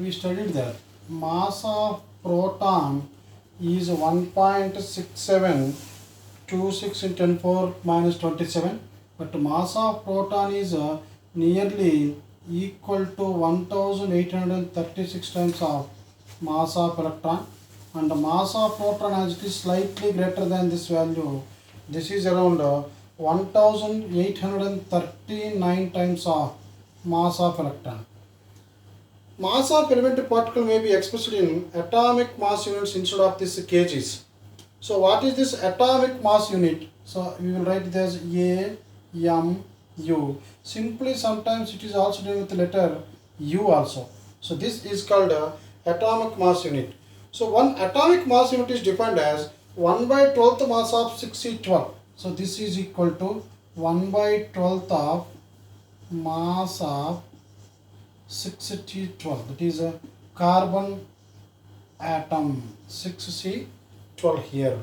we studied that mass of proton is 1.6726 in 10 power minus 27, but mass of proton is nearly equal to 1836 times of mass of electron, and the mass of proton as it is slightly greater than this value. This is around 1839 times of mass of electron. Mass of elementary particle may be expressed in atomic mass units instead of this kgs. So what is this atomic mass unit? So we will write it as AMU. Simply sometimes it is also done with the letter U also. So this is called atomic mass unit. So one atomic mass unit is defined as 1 by 12th mass of 6C12. So this is equal to 1 by 12th of mass of 6C12, that is a carbon atom 6C12 here.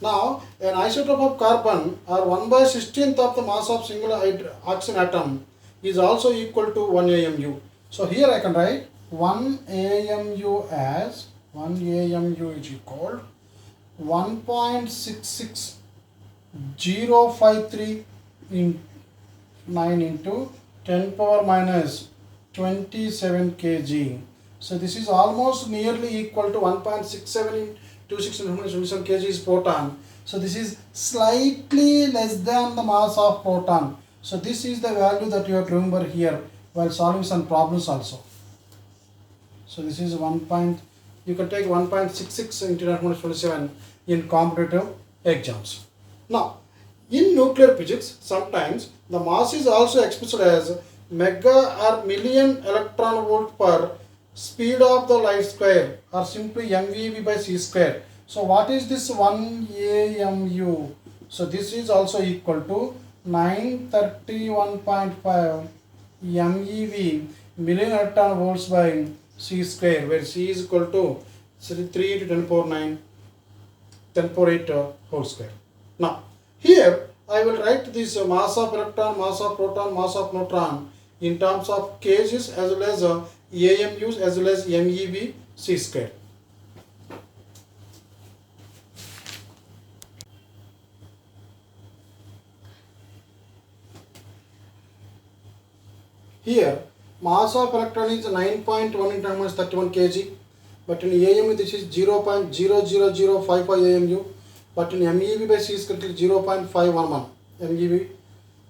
Now an isotope of carbon or 1 by 16th of the mass of single oxygen atom is also equal to 1 AMU. So here I can write 1 AMU as 1 AMU is equal 1.66053 in 9 into 10 power minus 27 kg. So this is almost nearly equal to 1.6726 kg is proton. So this is slightly less than the mass of proton. So this is the value that you have to remember here while solving some problems also. So this is you can take 1.66 into 10 minus 27 in competitive exams. Now in nuclear physics, sometimes the mass is also expressed as mega or million electron volt per speed of the light square, or simply MeV by c square. So what is this 1 AMU? So this is also equal to 931.5 MeV, million electron volts by c square, where c is equal to 3 into 10 power 9, 10 power 8 whole square. Now here I will write this mass of electron, mass of proton, mass of neutron in terms of kgs as well as AMUs as well as MeV c square. Here mass of electron is 9.1 into 10 minus 31 kg, but in AMU this is 0.00055 AMU, but in MeV by c square it is 0.511 MeV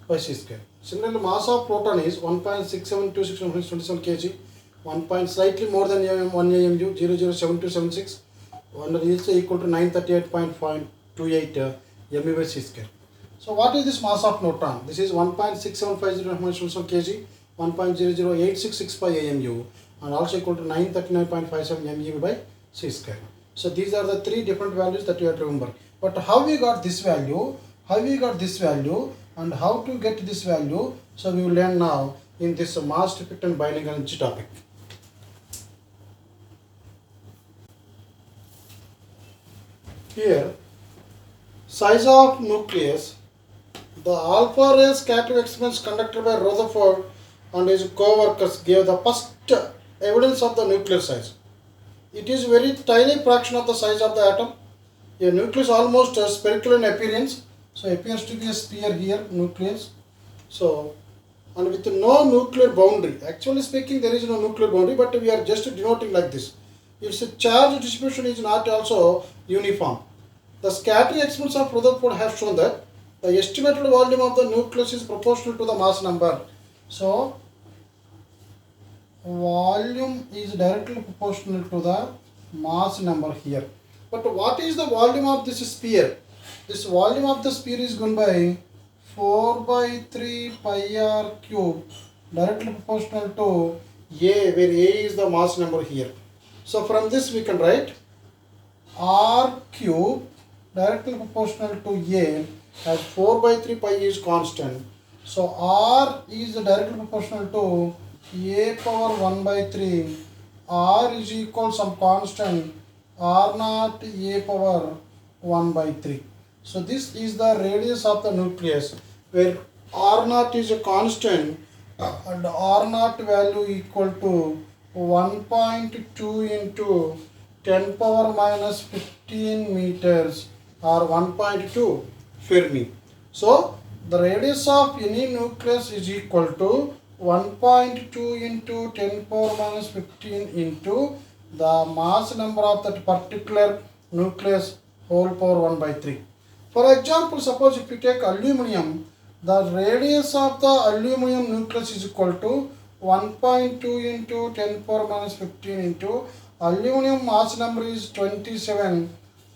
by c square. Similarly, mass of proton is 1.6726 kg, 1 slightly more than 1 AMU, 0.07276, and is equal to 938.28 MeV by c square. So what is this mass of neutron? This is 1.6750 kg, 1.008665 AMU, and also equal to 939.57 MeV by c square. So these are the three different values that you have to remember. But how we got this value? And how to get this value? So we will learn now in this mass defect and binding energy topic. Here, size of nucleus. The alpha ray scattering experiments conducted by Rutherford and his co-workers gave the first evidence of the nuclear size. It is very tiny fraction of the size of the atom. A nucleus almost spherical in appearance. So appears to be a sphere here, nucleus. So, and with no nuclear boundary. Actually speaking, there is no nuclear boundary, but we are just denoting like this. Its charge distribution is not also uniform. The scattering experiments of Rutherford have shown that the estimated volume of the nucleus is proportional to the mass number. So, volume is directly proportional to the mass number here. But what is the volume of this sphere? This volume of the sphere is given by 4 by 3 pi r cube, directly proportional to A, where A is the mass number here. So from this we can write r cube directly proportional to A as 4 by 3 pi is constant. So r is directly proportional to A power 1 by 3. R is equal some constant r naught A power 1 by 3. So this is the radius of the nucleus, where r naught is a constant and r naught value equal to 1.2 into 10 power minus 15 meters or 1.2 Fermi. So the radius of any nucleus is equal to 1.2 into 10 power minus 15 into the mass number of that particular nucleus whole power 1 by 3. For example, suppose if you take aluminum, the radius of the aluminum nucleus is equal to 1.2 into 10 power minus 15 into aluminum mass number is 27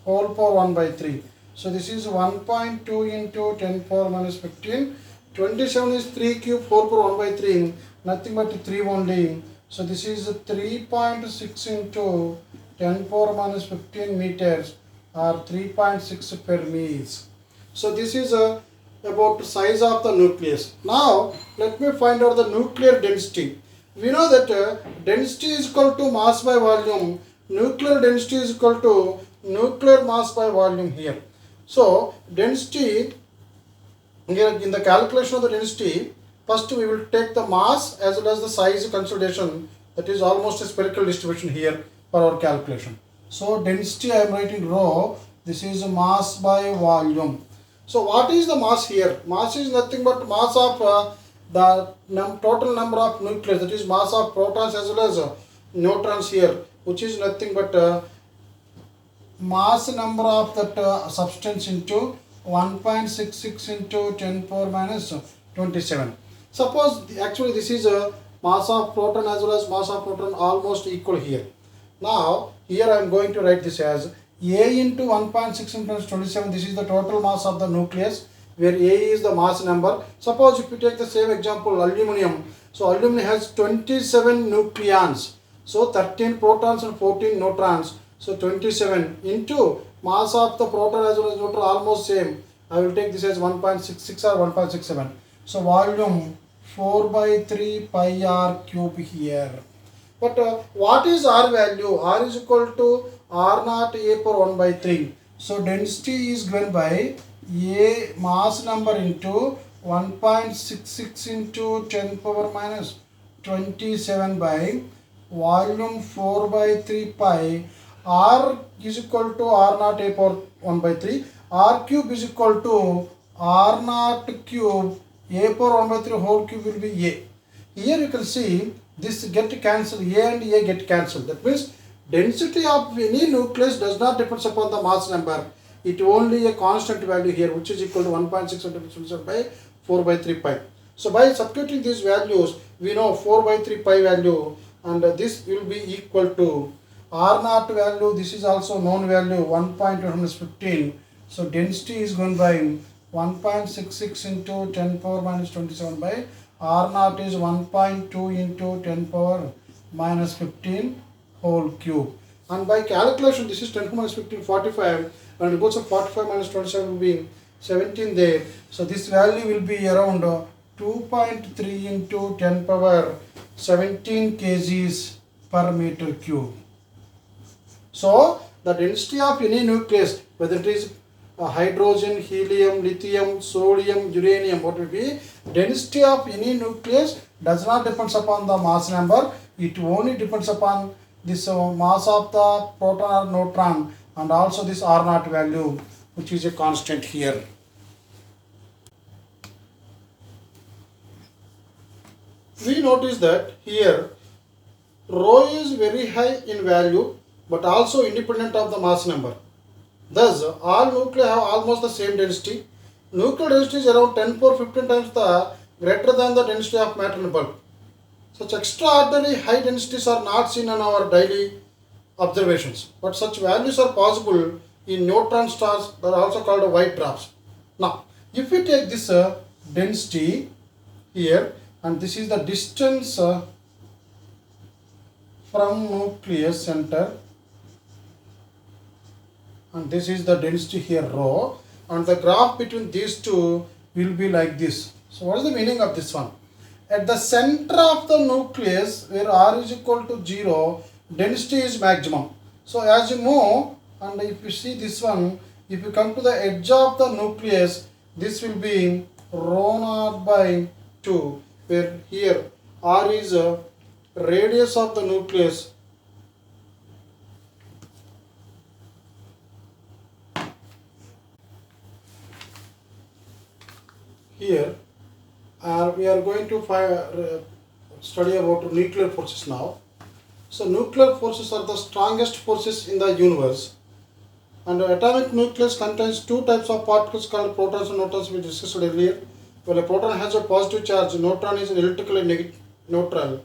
whole power 1 by 3. So this is 1.2 into 10 power minus 15. 27 is 3 cube 4 power 1 by 3. Nothing but 3 only. So this is 3.6 into 10 power minus 15 meters or 3.6 Fermis. So this is about the size of the nucleus. Now let me find out the nuclear density. We know that density is equal to mass by volume. Nuclear density is equal to nuclear mass by volume here. So density, here in the calculation of the density, first we will take the mass as well as the size consideration. That is almost a spherical distribution here for our calculation. So density I am writing rho. This is mass by volume. So what is the mass here? Mass is nothing but mass of the total number of nucleus, that is mass of protons as well as neutrons here, which is nothing but mass number of that substance into 1.66 into 10 power minus 27. Suppose actually this is a mass of proton as well as mass of proton almost equal here. Now here I am going to write this as A into 1.6 into 27. This is the total mass of the nucleus, where A is the mass number. Suppose if you take the same example, aluminum. So aluminum has 27 nucleons. So 13 protons and 14 neutrons. So 27 into mass of the proton as well as neutron almost same. I will take this as 1.66 or 1.67. So volume 4 by 3 pi r cube here. But what is R value? R is equal to R naught A power 1 by 3. So density is given by A mass number into 1.66 into 10 power minus 27 by volume 4 by 3 pi. R is equal to R naught A power 1 by 3. R cube is equal to R naught cube A power 1 by 3 whole cube will be A. Here you can see this get cancelled, A and A get cancelled. That means density of any nucleus does not depend upon the mass number. It only a constant value here, which is equal to 1.6 by 4 by 3 pi. So by substituting these values, we know 4 by 3 pi value, and this will be equal to R naught value. This is also known value 1.115. So density is going by 1.66 into 10 power minus 27 by R naught is 1.2 into 10 power minus 15 whole cube. And by calculation, this is 10 power minus 15, 45. When it goes to 45 minus 27 will be 17 there. So this value will be around 2.3 into 10 power 17 kgs per meter cube. So the density of any nucleus, whether it is hydrogen, helium, lithium, sodium, uranium, what will be density of any nucleus does not depend upon the mass number. It only depends upon this mass of the proton or neutron, and also this R naught value, which is a constant here. We notice that here rho is very high in value, but also independent of the mass number. Thus, all nuclei have almost the same density. Nuclear density is around 10 power 15 times the greater than the density of matter in bulk. Such extraordinary high densities are not seen in our daily observations, but such values are possible in neutron stars that are also called white dwarfs. Now, if we take this density here, and this is the distance from nucleus center, and this is the density here rho, and the graph between these two will be like this. So what is the meaning of this one? At the center of the nucleus, where R is equal to 0, density is maximum. So as you move, and if you see this one, if you come to the edge of the nucleus, this will be rho naught by 2, where here R is radius of the nucleus here. We are going to study about nuclear forces now. So nuclear forces are the strongest forces in the universe, and the atomic nucleus contains two types of particles called protons and neutrons, we discussed earlier. Well, a proton has a positive charge, neutron is electrically neutral.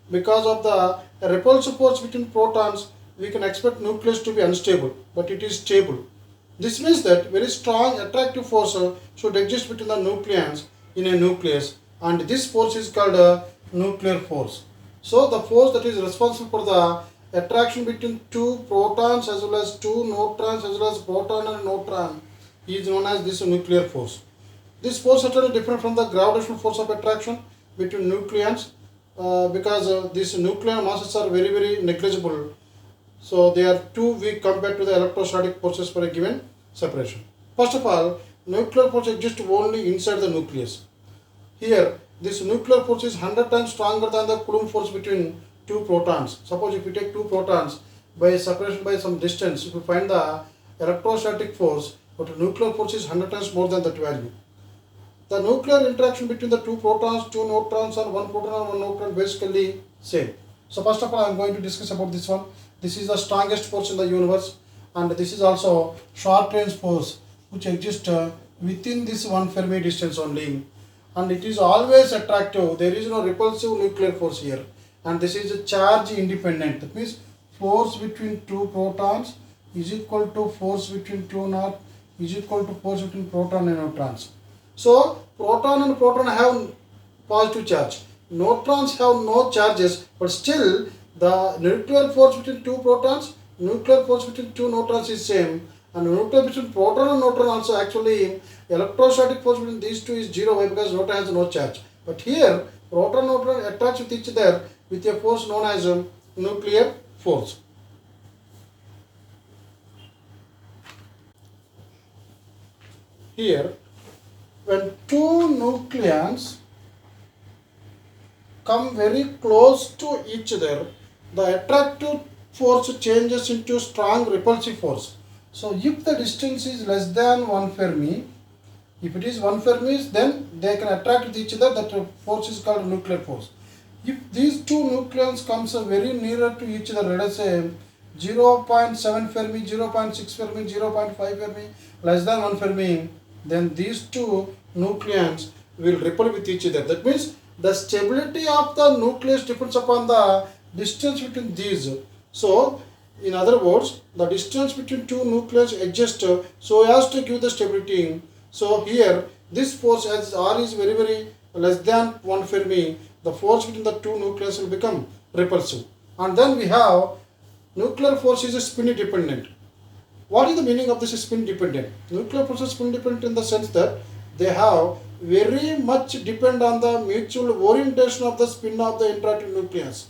Because of the repulsive force between protons, we can expect nucleus to be unstable, but it is stable. This means that very strong attractive force should exist between the nucleons in a nucleus, and this force is called a nuclear force. So the force that is responsible for the attraction between two protons as well as two neutrons as well as proton and neutron is known as this nuclear force. This force is totally different from the gravitational force of attraction between nucleons because these nuclear masses are very negligible. So they are too weak compared to the electrostatic forces for a given separation. First of all, nuclear force exists only inside the nucleus. Here, this nuclear force is 100 times stronger than the Coulomb force between two protons. Suppose if you take two protons by separation by some distance, if you find the electrostatic force, but nuclear force is 100 times more than that value. The nuclear interaction between the two protons, two neutrons, or one proton and one neutron basically same. So first of all, I am going to discuss about this one. This is the strongest force in the universe, and this is also short range force which exists within this one Fermi distance only, and it is always attractive. There is no repulsive nuclear force here, and this is a charge independent. That means force between two protons is equal to force between two not is equal to force between proton and neutrons. So proton and proton have positive charge. Neutrons have no charges, but still the nuclear force between two protons, nuclear force between two neutrons is same, and nuclear between proton and neutron also actually electrostatic force between these two is zero. Why? Because neutron has no charge. But here proton and neutron attach with each other with a force known as nuclear force. Here, when two nucleons come very close to each other, the attractive force changes into strong repulsive force. So if the distance is less than 1 Fermi, if it is 1 Fermi, then they can attract with each other. That force is called nuclear force. If these two nucleons comes very nearer to each other, let us say 0.7 Fermi, 0.6 Fermi, 0.5 Fermi, less than 1 Fermi, then these two nucleons will repel with each other. That means the stability of the nucleus depends upon the distance between these. So in other words, the distance between two nucleons adjusts so as to give the stability. So here this force, as R is very less than 1 Fermi, the force between the two nucleons will become repulsive. And then we have nuclear force is spin dependent. What is the meaning of this spin dependent? Nuclear force is spin dependent in the sense that they have very much depend on the mutual orientation of the spin of the interacting nucleons.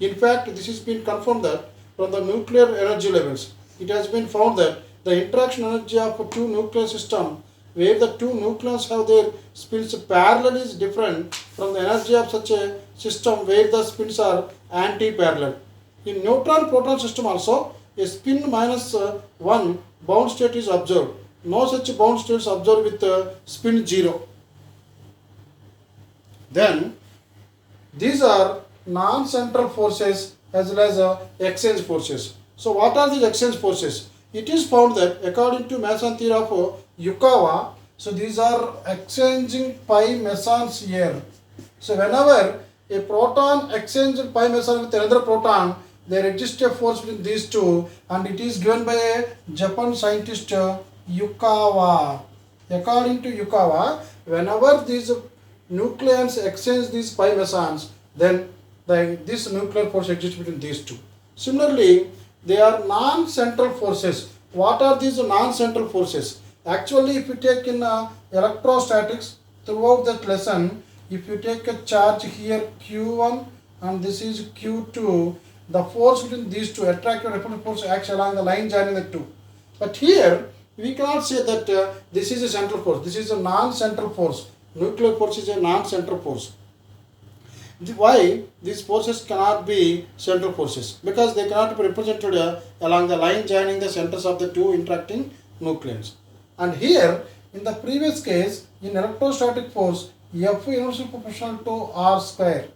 In fact, this has been confirmed that from the nuclear energy levels, it has been found that the interaction energy of a two nuclear system where the two nucleons have their spins parallel is different from the energy of such a system where the spins are anti-parallel. In neutron-proton system also, a spin minus 1 bound state is observed. No such bound state is observed with spin 0. Then these are non-central forces as well as exchange forces. So what are these exchange forces? It is found that according to meson theory of Yukawa, so these are exchanging pi mesons here. So whenever a proton exchanges pi meson with another proton, there exists a force between these two, and it is given by a Japanese scientist Yukawa. According to Yukawa, whenever these nucleons exchange these pi mesons, then this nuclear force exists between these two. Similarly, they are non-central forces. What are these non-central forces? Actually, if you take in electrostatics, throughout that lesson, if you take a charge here Q1 and this is Q2, the force between these two, attractive and repulsive force, acts along the line joining the two. But here, we cannot say that this is a central force. This is a non-central force. Nuclear force is a non-central force. Why these forces cannot be central forces? Because they cannot be represented along the line joining the centers of the two interacting nucleons. And here, in the previous case, in electrostatic force, F inversely proportional to R square.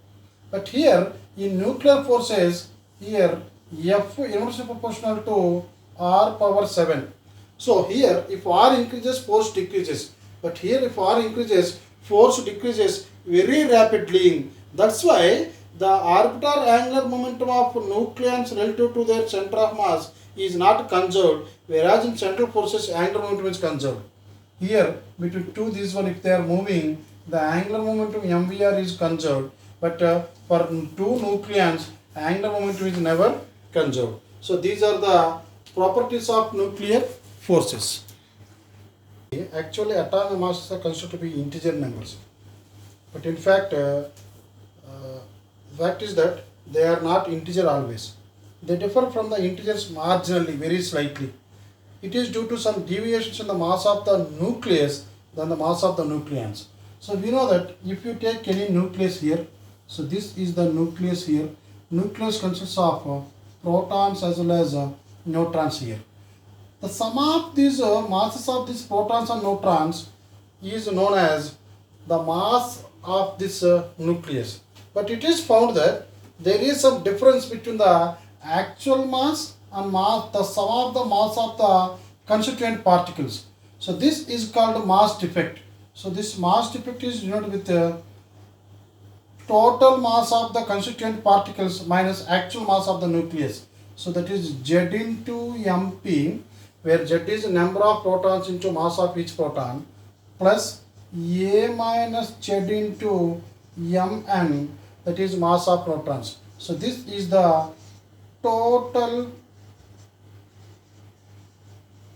But here, in nuclear forces, here F inversely proportional to R power 7. So here, if R increases, force decreases. But here, if R increases, force decreases very rapidly. That's why the orbital angular momentum of nucleons relative to their center of mass is not conserved, whereas in central forces, angular momentum is conserved. Here, between two, these one, if they are moving, the angular momentum mvr is conserved. But for two nucleons, angular momentum is never conserved. So these are the properties of nuclear forces. Actually, atomic masses are considered to be integer numbers, but in fact, fact is that they are not integer always. They differ from the integers marginally, very slightly. It is due to some deviations in the mass of the nucleus than the mass of the nucleons. So we know that if you take any nucleus here, so this is the nucleus here. Nucleus consists of protons as well as neutrons here. The sum of these masses of these protons and neutrons is known as the mass of this nucleus. But it is found that there is some difference between the actual mass and mass, the sum of the mass of the constituent particles. So this is called mass defect. So this mass defect is denoted with the total mass of the constituent particles minus actual mass of the nucleus. So that is Z into Mp, where Z is the number of protons into mass of each proton, plus A minus Z into Mn, that is mass of neutrons. So this is the total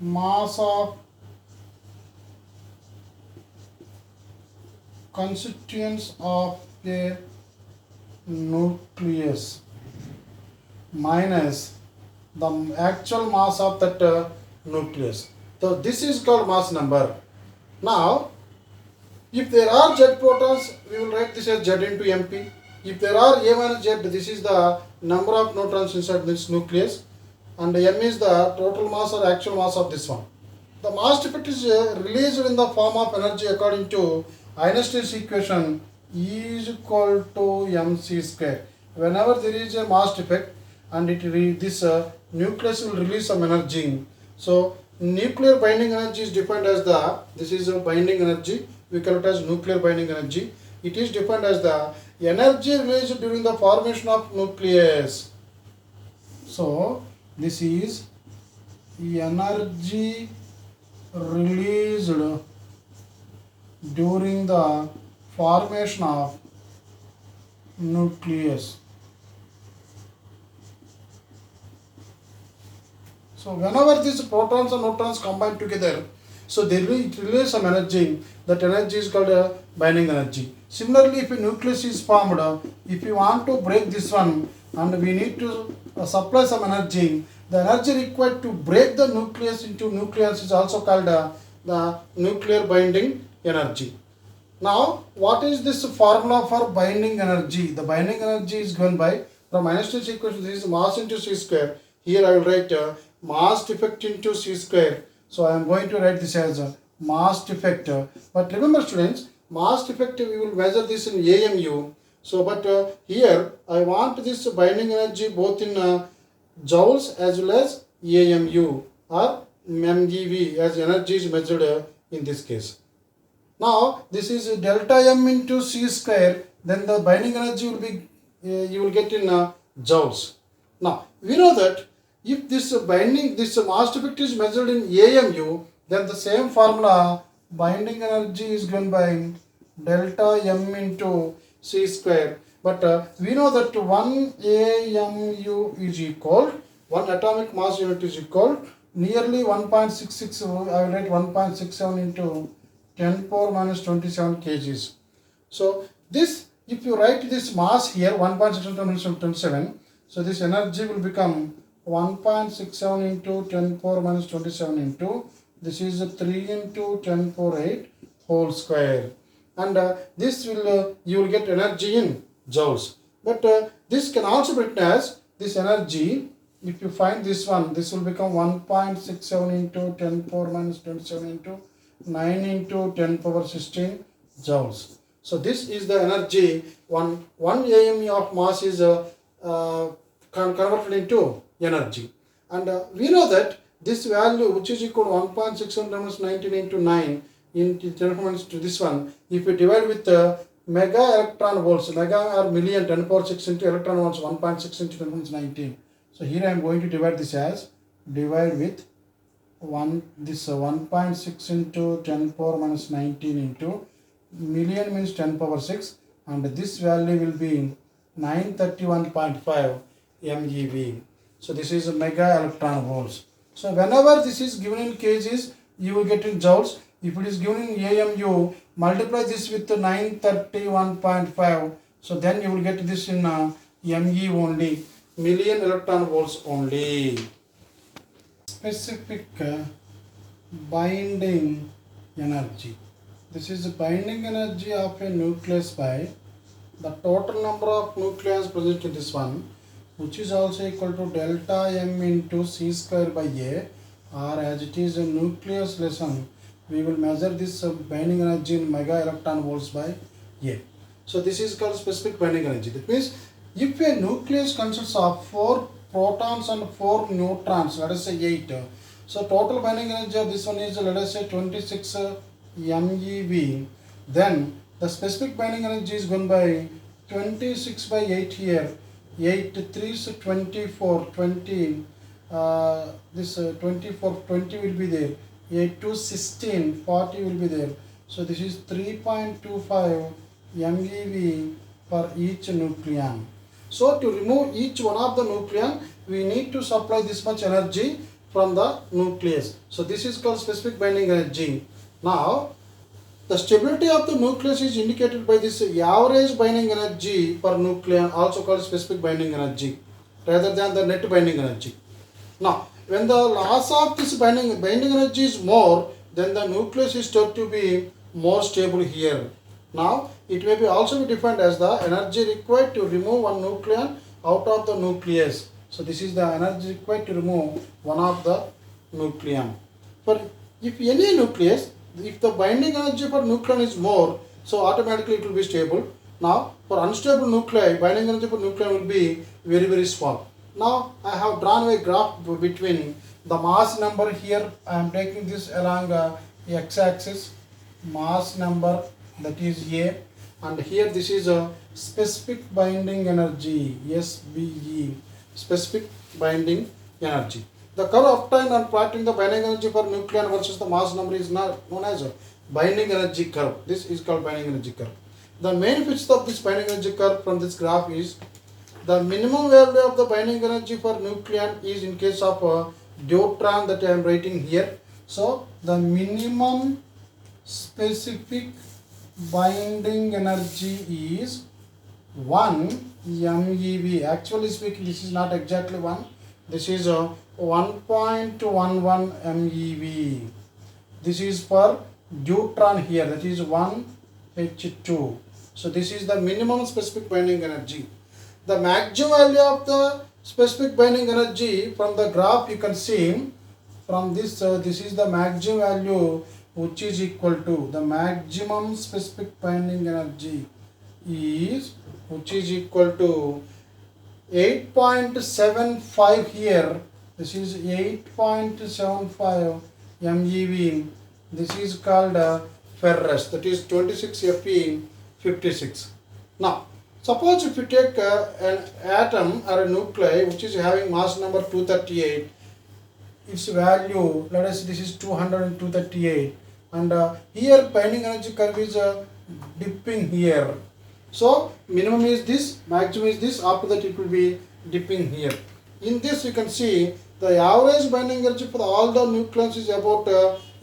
mass of constituents of a nucleus minus the actual mass of that nucleus. So this is called mass number. Now, if there are Z protons, we will write this as Z into Mp. If there are A minus Z, this is the number of neutrons inside this nucleus, and M is the total mass or actual mass of this one. The mass defect is released in the form of energy according to Einstein's equation E is equal to mc square. Whenever there is a mass defect and this nucleus will release some energy. So nuclear binding energy is defined as this is a binding energy. We call it as nuclear binding energy. It is defined as the energy released during the formation of nucleus. So this is energy released during the formation of nucleus. So whenever these protons and neutrons combine together, so they release some energy. That energy is called a binding energy. Similarly, if a nucleus is formed, if you want to break this one and we need to supply some energy, the energy required to break the nucleus into nucleons is also called the nuclear binding energy. Now, what is this formula for binding energy? The binding energy is given by, from Einstein's equation, this is mass into c square. Here I will write mass defect into c square. So I am going to write this as a mass defect. But remember students, mass defect we will measure this in AMU. So but here I want this binding energy both in joules as well as AMU or MeV as energy is measured in this case. Now this is delta M into c square, then the binding energy will be you will get in joules. Now we know that if this mass defect is measured in AMU, then the same formula binding energy is given by delta M into c square. But we know that 1 AMU is equal, 1 atomic mass unit is equal nearly 1.66, I will write 1.67 into 10 power minus 27 kgs. So this, if you write this mass here 1.67 minus 27, so this energy will become 1.67 into 10 power minus 27 into, this is 3 into 10 power 8 whole square. And this will, you will get energy in joules. But this can also be written as this energy. If you find this one, this will become 1.67 into 10 power minus 27 into 9 into 10 power 16 joules. So this is the energy. One AME of mass is converted into energy. And we know that this value, which is equal to 1.67 times 19 into 9 into 10 power to this one, if we divide with mega electron volts, mega or million 10 power 6 into electron volts 1.6 into 10 power 19. So here I am going to divide this as divide with 1.6 into 10 power minus 19 into million means 10 power 6, and this value will be 931.5 MeV. So this is mega electron volts. So whenever this is given in kgs, you will get in joules. If it is given in AMU, multiply this with 931.5. So then you will get this in ME only, million electron volts only. Specific binding energy. This is the binding energy of a nucleus by the total number of nucleons present in this one, which is also equal to delta M into C square by A, or as it is a nucleus lesson, we will measure this binding energy in mega electron volts by A. So this is called specific binding energy. That means if a nucleus consists of 4 protons and 4 neutrons, let us say 8. So total binding energy of this one is, let us say, 26 MeV. Then the specific binding energy is given by 26 by 8 here. 8 3s 24, 20, this 24, 20 will be there. 8 to 16, 40 will be there. So this is 3.25 MeV for each nucleon. So to remove each one of the nucleon, we need to supply this much energy from the nucleus. So this is called specific binding energy. Now the stability of the nucleus is indicated by this average binding energy per nucleon, also called specific binding energy, rather than the net binding energy. Now when the loss of this binding energy is more, then the nucleus is thought to be more stable here. Now it may be also be defined as the energy required to remove one nucleon out of the nucleus. So this is the energy required to remove one of the nucleon. For if any nucleus, if the binding energy for nucleon is more, so automatically it will be stable. Now for unstable nuclei, binding energy for nucleon will be very, very small. Now I have drawn a graph between the mass number here. I am taking this along x-axis, mass number, that is A, and here this is a specific binding energy, SBE, specific binding energy. The curve obtained on plotting the binding energy for nucleon versus the mass number is known as a binding energy curve. This is called binding energy curve. The main feature of this binding energy curve from this graph is the minimum value of the binding energy for nucleon is in case of a deuteron that I am writing here. So the minimum specific binding energy is 1 MeV. Actually speaking, this is not exactly 1. This is 1.11 MeV. This is for deuteron here, that is 1H2. So this is the minimum specific binding energy. The maximum value of the specific binding energy from the graph you can see from this, this is the maximum value, which is equal to the maximum specific binding energy is, which is equal to 8.75 here. This is 8.75 MeV. This is called ferrous, that is 26 Fe56. Now suppose if you take an atom or a nuclei which is having mass number 238, its value, let us say this is 200 and 238, and here binding energy curve is dipping here. So minimum is this, maximum is this, after that it will be dipping here. In this you can see the average binding energy for all the nucleons is about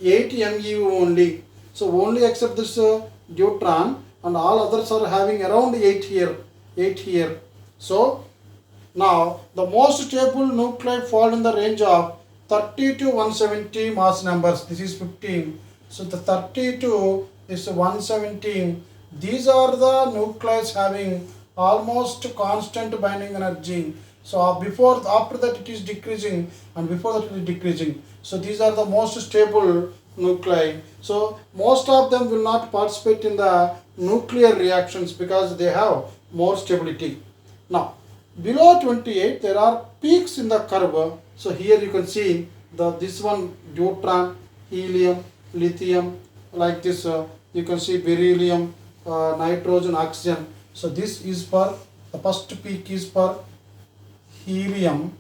8 MeV only. So only except this deuteron, and all others are having around 8 here. So now the most stable nuclei fall in the range of 30 to 170 mass numbers. This is 15. So the 30 to this 117. These are the nuclei having almost constant binding energy. So after that it is decreasing, and before that it is decreasing. So these are the most stable nuclei. So most of them will not participate in the nuclear reactions because they have more stability. Now below 28 there are peaks in the curve. So here you can see this one deuterium, helium, lithium, like this. You can see beryllium, nitrogen, oxygen. So this is for the first peak is for helium,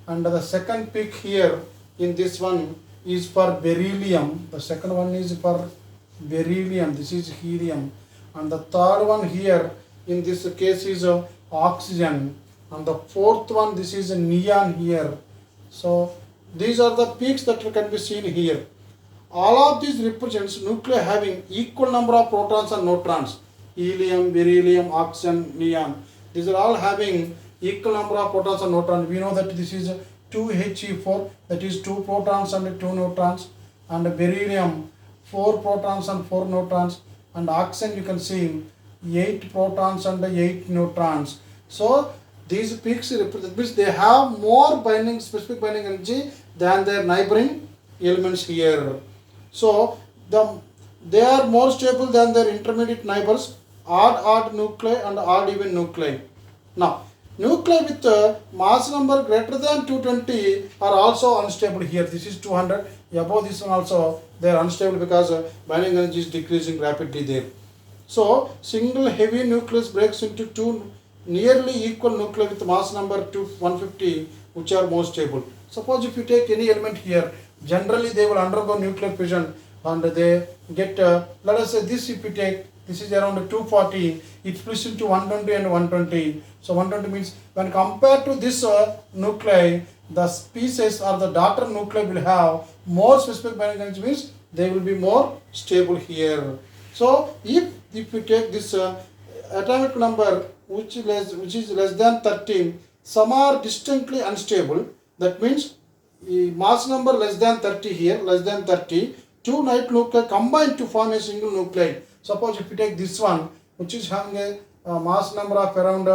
and the second peak here in this one is for beryllium. The second one is for beryllium, this is helium, and the third one here in this case is oxygen, and the fourth one, this is neon here. So these are the peaks that can be seen here. All of these represents nuclei having equal number of protons and neutrons. Helium, beryllium, oxygen, neon. These are all having equal number of protons and neutrons. We know that this is 2He4, that is 2 protons and 2 neutrons, and beryllium 4 protons and 4 neutrons, and oxygen you can see 8 protons and 8 neutrons. So these peaks represent, means they have more binding, specific binding energy than their neighboring elements here. So they are more stable than their intermediate neighbors, odd nuclei and odd even nuclei. Now nuclei with mass number greater than 220 are also unstable here. This is 200. Above this one also they are unstable because binding energy is decreasing rapidly there. So single heavy nucleus breaks into two nearly equal nuclei with mass number 150, which are more stable. Suppose if you take any element here, generally they will undergo nuclear fission and they get, let us say this, if you take, this is around 240, it splits into 120 and 120. So 120 means when compared to this nuclei, the species or the daughter nuclei will have more specific binding energy, means they will be more stable here. So if you take this atomic number which is less than 13, some are distinctly unstable. That means mass number less than 30 here, less than 30, two night nuclei combine to form a single nuclei. Suppose if you take this one, which is having a mass number of around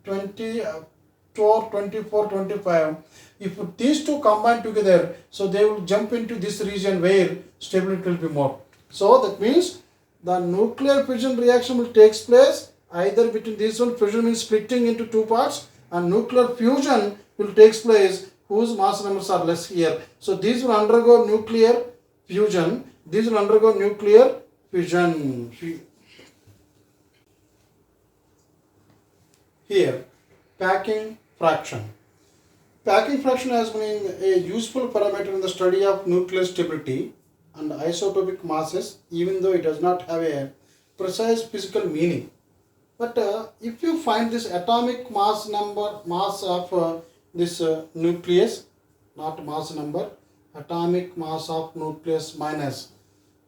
24, 25, if these two combine together, so they will jump into this region where stability will be more. So that means the nuclear fission reaction will take place either between this one, fission means splitting into two parts, and nuclear fusion will take place whose mass numbers are less here. So these will undergo nuclear fusion, these will undergo nuclear fission. Here, packing fraction. Packing fraction has been a useful parameter in the study of nuclear stability and isotopic masses, even though it does not have a precise physical meaning. But if you find this atomic mass of this nucleus, not mass number, atomic mass of nucleus minus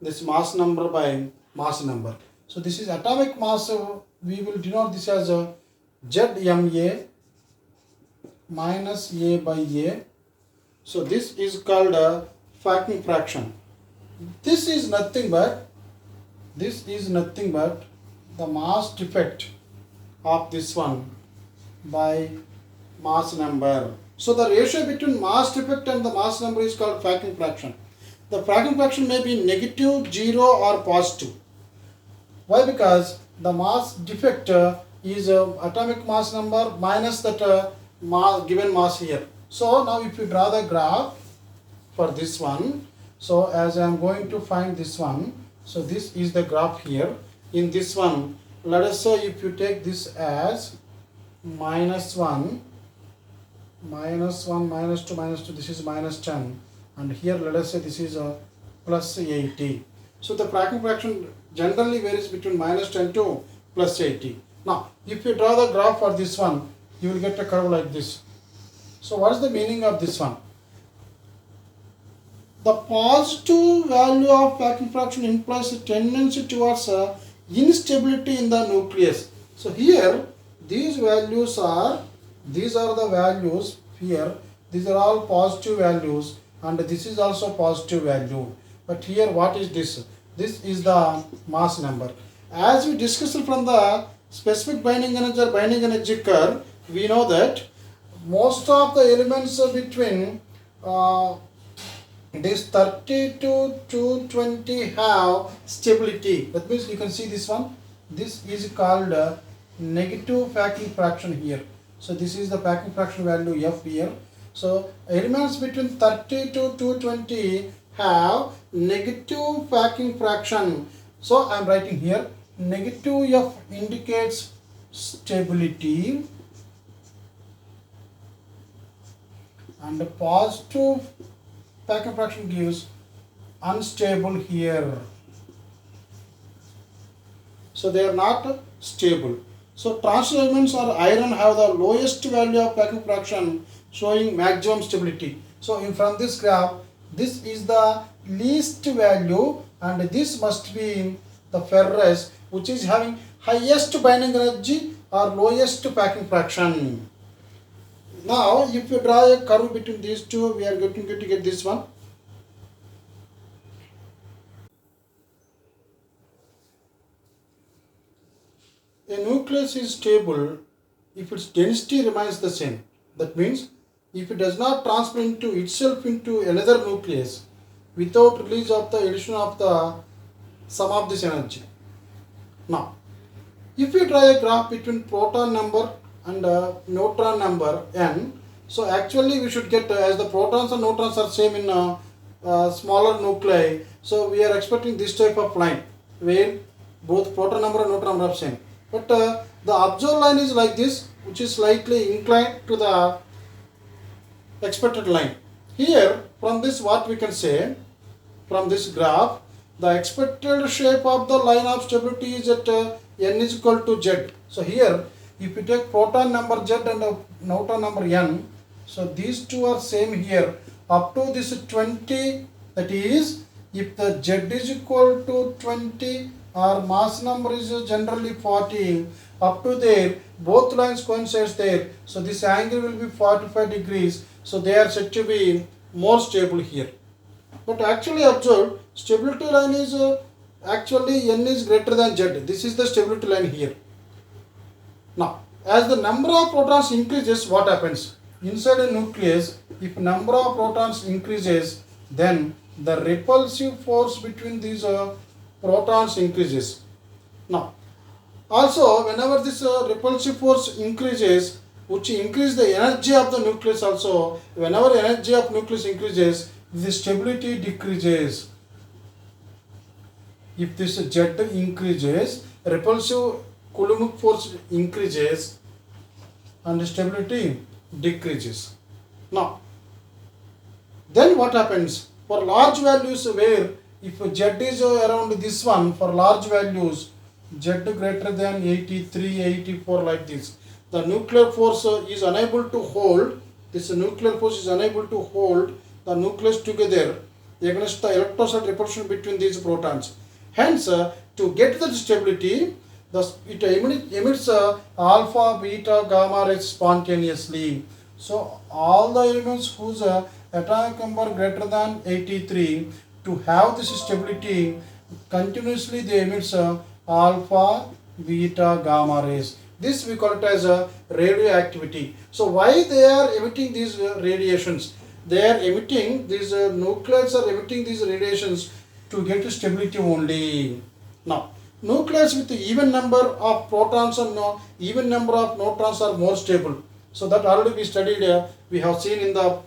this mass number by mass number. So this is atomic mass, we will denote this as ZMA minus A by A. So this is called a packing fraction. This is nothing but the mass defect of this one by mass number. So the ratio between mass defect and the mass number is called packing fraction. The packing fraction may be negative, 0 or positive. Why? Because the mass defect is atomic mass number minus that given mass here. So now if you draw the graph for this one, so as I am going to find this one, so this is the graph here. In this one, let us say if you take this as minus 1, minus 1, minus 2, minus 2, this is minus 10, and here let us say this is plus 80. So the packing fraction generally varies between minus 10 to plus 80. Now if you draw the graph for this one, you will get a curve like this. So what is the meaning of this one? The positive value of packing fraction implies a tendency towards instability in the nucleus. So here these values are, these are the values here, these are all positive values, and this is also positive value. But here what is this? This is the mass number. As we discussed from the specific binding energy or binding energy curve, we know that most of the elements between this 30 to 220 have stability. That means you can see this one. This is called negative packing fraction here. So this is the packing fraction value F here. So elements between 30 to 220 have negative packing fraction. So I am writing here negative F indicates stability and the positive packing fraction gives unstable here. So they are not stable. So transition elements or iron have the lowest value of packing fraction showing maximum stability. So from this graph, this is the least value and this must be the ferrous which is having highest binding energy or lowest packing fraction. Now if you draw a curve between these two, we are going to get this one. A nucleus is stable if its density remains the same. That means if it does not transfer into itself into another nucleus without release of the addition of the sum of this energy. Now, if you draw a graph between proton number and neutron number n, so actually we should get as the protons and neutrons are same in smaller nuclei, so we are expecting this type of line where both proton number and neutron number are same. But the observed line is like this, which is slightly inclined to the expected line. Here from this what we can say, from this graph, the expected shape of the line of stability is at n is equal to z. So here if you take proton number z and neutron number n, so these two are same here up to this 20, that is if the z is equal to 20 or mass number is generally 40, up to there both lines coincides there, so this angle will be 45 degrees, so they are said to be more stable here. But actually observed, stability line is actually n is greater than z. This is the stability line here. Now as the number of protons increases, what happens inside a nucleus? If number of protons increases, then the repulsive force between these protons increases. Now also whenever this repulsive force increases, which increase the energy of the nucleus also, whenever energy of nucleus increases, the stability decreases. If this z increases, repulsive coulombic force increases and stability decreases. Now then what happens for large values, where if z is around this one, for large values z greater than 83, 84 like this, the nuclear force is unable to hold, this nuclear force is unable to hold the nucleus together against the electrostatic repulsion between these protons. Hence to get the stability, it emits alpha, beta, gamma rays spontaneously. So all the elements whose atomic number greater than 83, to have this stability, continuously they emit alpha, beta, gamma rays. This we call it as a radioactivity. So why they are emitting these radiations? They are emitting, these nucleus are emitting these radiations to get stability only. Now nucleus with even number of protons and even number of neutrons are more stable. So that already we studied, we have seen in the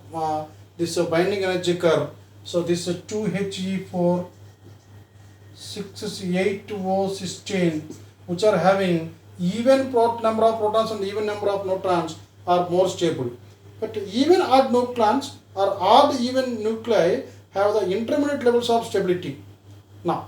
this binding energy curve. So this 2He4 6H8O16, which are having even number of protons and even number of neutrons, are more stable. But even odd nucleons or odd even nuclei have the intermediate levels of stability. Now